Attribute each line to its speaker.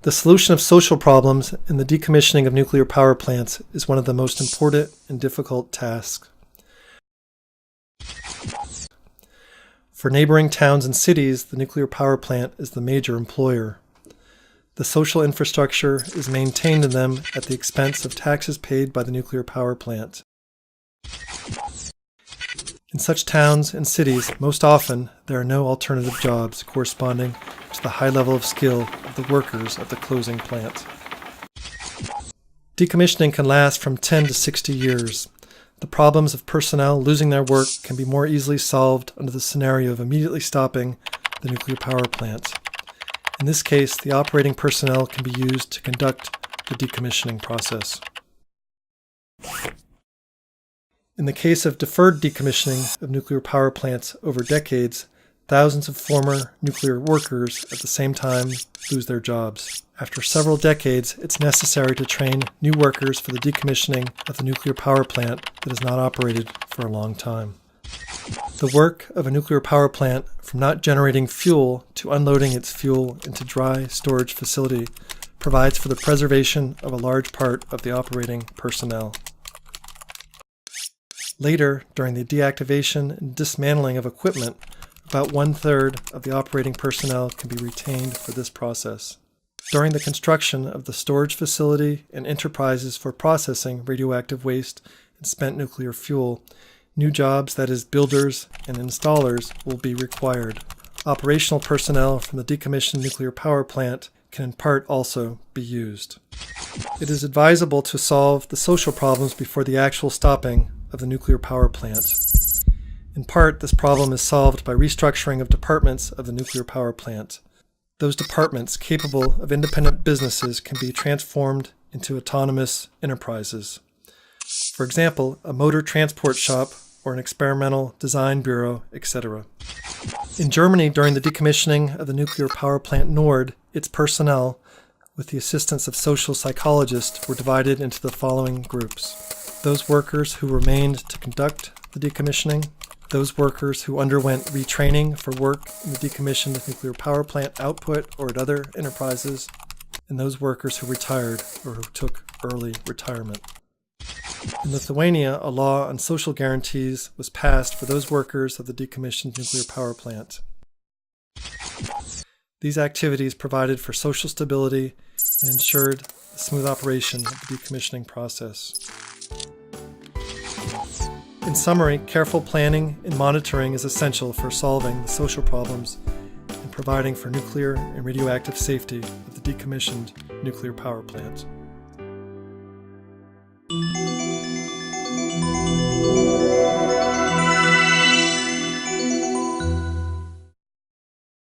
Speaker 1: The solution of social problems in the decommissioning of nuclear power plants is one of the most important and difficult tasks. For neighboring towns and cities, the nuclear power plant is the major employer. The social infrastructure is maintained in them at the expense of taxes paid by the nuclear power plant. In such towns and cities, most often, there are no alternative jobs corresponding to the high level of skill of the workers of the closing plant. Decommissioning can last from 10 to 60 years. The problems of personnel losing their work can be more easily solved under the scenario of immediately stopping the nuclear power plant. In this case, the operating personnel can be used to conduct the decommissioning process. In the case of deferred decommissioning of nuclear power plants over decades, thousands of former nuclear workers at the same time lose their jobs. After several decades, it's necessary to train new workers for the decommissioning of the nuclear power plant that has not operated for a long time. The work of a nuclear power plant, from not generating fuel to unloading its fuel into dry storage facility, provides for the preservation of a large part of the operating personnel. Later, during the deactivation and dismantling of equipment, about 1/3 of the operating personnel can be retained for this process. During the construction of the storage facility and enterprises for processing radioactive waste and spent nuclear fuel, new jobs, that is, builders and installers, will be required. Operational personnel from the decommissioned nuclear power plant can in part also be used. It is advisable to solve the social problems before the actual stopping of the nuclear power plant. In part, this problem is solved by restructuring of departments of the nuclear power plant. Those departments capable of independent businesses can be transformed into autonomous enterprises. For example, a motor transport shop or an experimental design bureau, etc. In Germany, during the decommissioning of the nuclear power plant Nord, its personnel, with the assistance of social psychologists, were divided into the following groups: those workers who remained to conduct the decommissioning, those workers who underwent retraining for work in the decommissioned nuclear power plant output or at other enterprises, and those workers who retired or who took early retirement. In Lithuania, a law on social guarantees was passed for those workers of the decommissioned nuclear power plant. These activities provided for social stability and ensured the smooth operation of the decommissioning process. In summary, careful planning and monitoring is essential for solving the social problems and providing for nuclear and radioactive safety of the decommissioned nuclear power plant.